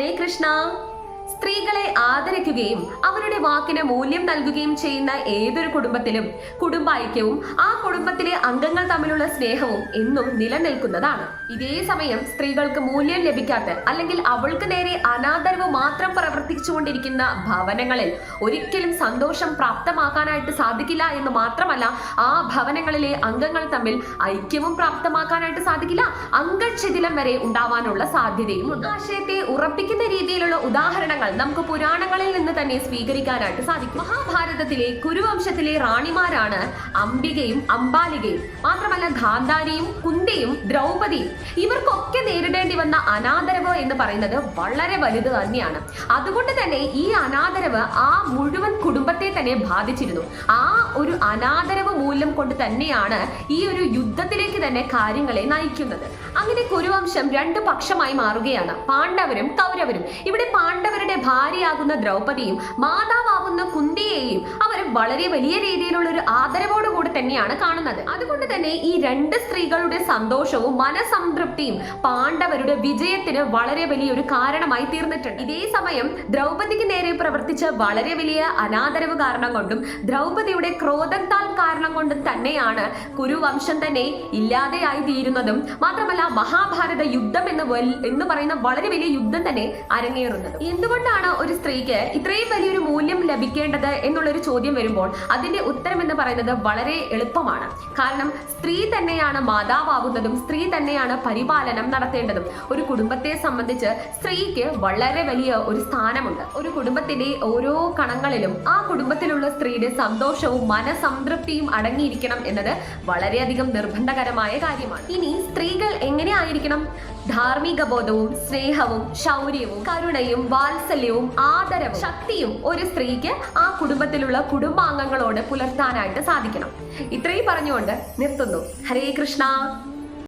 ഹരേ കൃഷ്ണ. സ്ത്രീകളെ ആദരിക്കുകയും അവരുടെ വാക്കിന് മൂല്യം നൽകുകയും ചെയ്യുന്ന ഏതൊരു കുടുംബത്തിലും കുടുംബൈക്യവും ആ കുടുംബത്തിലെ അംഗങ്ങൾ തമ്മിലുള്ള സ്നേഹവും എന്നും നിലനിൽക്കുന്നതാണ്. ഇതേ സമയം സ്ത്രീകൾക്ക് മൂല്യം ലഭിക്കാത്ത അല്ലെങ്കിൽ അവൾക്ക് നേരെ അനാദരവ് മാത്രം പ്രവർത്തിച്ചുകൊണ്ടിരിക്കുന്ന ഭവനങ്ങളിൽ ഒരിക്കലും സന്തോഷം പ്രാപ്തമാക്കാനായിട്ട് സാധിക്കില്ല എന്ന് മാത്രമല്ല, ആ ഭവനങ്ങളിലെ അംഗങ്ങൾ തമ്മിൽ ഐക്യവും പ്രാപ്തമാക്കാനായിട്ട് സാധിക്കില്ല. അംഗച്ഛിഥിലം വരെ ഉണ്ടാവാനുള്ള സാധ്യതയും ഉണ്ട്. ആശയത്തെ ഉറപ്പിക്കുന്ന രീതിയിലുള്ള ഉദാഹരണങ്ങൾ നമുക്ക് പുരാണങ്ങളിൽ നിന്ന് തന്നെ സ്വീകരിക്കാനായിട്ട് സാധിക്കും. മഹാഭാരതത്തിലെ കുരുവംശത്തിലെ റാണിമാരാണ് അംബികയും അംബാലികയും. മാത്രമല്ല ഗാന്ധാരിയും കുന്തിയും ദ്രൗപദിയും. ഇവർക്കൊക്കെ നേരിടേണ്ടി വന്ന അനാദരവ് എന്ന് പറയുന്നത് വളരെ വലുത് തന്നെയാണ്. അതുകൊണ്ട് തന്നെ ഈ അനാദരവ് ആ മുഴുവൻ കുടുംബത്തെ തന്നെ ബാധിച്ചിരുന്നു. ആ ഒരു അനാദരവ് മൂല്യം കൊണ്ട് തന്നെയാണ് ഈ ഒരു യുദ്ധത്തിലേക്ക് തന്നെ കാര്യങ്ങളെ നയിക്കുന്നത്. അങ്ങനെ കുരുവംശം രണ്ട് പക്ഷമായി മാറുകയാണ്, പാണ്ഡവരും കൗരവരും. ഇവിടെ പാണ്ഡവരുടെ ഭാര്യയാകുന്ന ദ്രൗപദിയും മാതാവാകുന്ന കുന്തിയെയും അവർ വളരെ വലിയ രീതിയിലുള്ള ഒരു ആദരവോടുകൂടി തന്നെയാണ് കാണുന്നത്. അതുകൊണ്ട് തന്നെ ഈ രണ്ട് സ്ത്രീകളുടെ സന്തോഷവും മനസംതൃപ്തിയും പാണ്ഡവരുടെ വിജയത്തിന് വളരെ വലിയൊരു കാരണമായി തീർന്നിട്ടുണ്ട്. ഇതേ സമയം ദ്രൗപദിക്ക് നേരെ പ്രവർത്തിച്ച വളരെ വലിയ അനാദരവ് കാരണം കൊണ്ടും ദ്രൗപദിയുടെ ക്രോധത്താൽ കാരണം കൊണ്ടും തന്നെയാണ് കുരുവംശം തന്നെ ഇല്ലാതെയായി തീരുന്നതും മാത്രമല്ല മഹാഭാരത യുദ്ധം എന്ന് പറയുന്ന വളരെ വലിയ യുദ്ധം തന്നെ അരങ്ങേറുന്നത്. എന്തുകൊണ്ടാണ് ഒരു സ്ത്രീക്ക് ഇത്രയും വലിയൊരു മൂല്യം ലഭിക്കേണ്ടത് എന്നുള്ളൊരു ചോദ്യം വരുമ്പോൾ അതിന്റെ ഉത്തരം എന്ന് പറയുന്നത് വളരെ എളുപ്പമാണ്. കാരണം സ്ത്രീ തന്നെയാണ് മാതാവാകുന്നതും സ്ത്രീ തന്നെയാണ് പരിപാലനം നടത്തേണ്ടതും. ഒരു കുടുംബത്തെ സംബന്ധിച്ച് സ്ത്രീക്ക് വളരെ വലിയ ഒരു സ്ഥാനമുണ്ട്. ഒരു കുടുംബത്തിന്റെ ഓരോ കണങ്ങളിലും ആ കുടുംബത്തിലുള്ള സ്ത്രീയുടെ സന്തോഷവും മനസംതൃപ്തിയും അടങ്ങിയിരിക്കണം എന്നത് വളരെയധികം നിർബന്ധകരമായ കാര്യമാണ്. ഇനി സ്ത്രീകൾ എങ്ങനെ ആയിരിക്കണം? ധാർമ്മിക ബോധവും സ്നേഹവും ശൗര്യവും കരുണയും വാത്സല്യവും ആദരവും ശക്തിയും ഒരു സ്ത്രീക്ക് ആ കുടുംബത്തിലുള്ള കുടുംബാംഗങ്ങളോട് പുലർത്താനായിട്ട് സാധിക്കണം. ഇത്രയും പറഞ്ഞുകൊണ്ട് നിർത്തുന്നു. ഹരേ കൃഷ്ണ.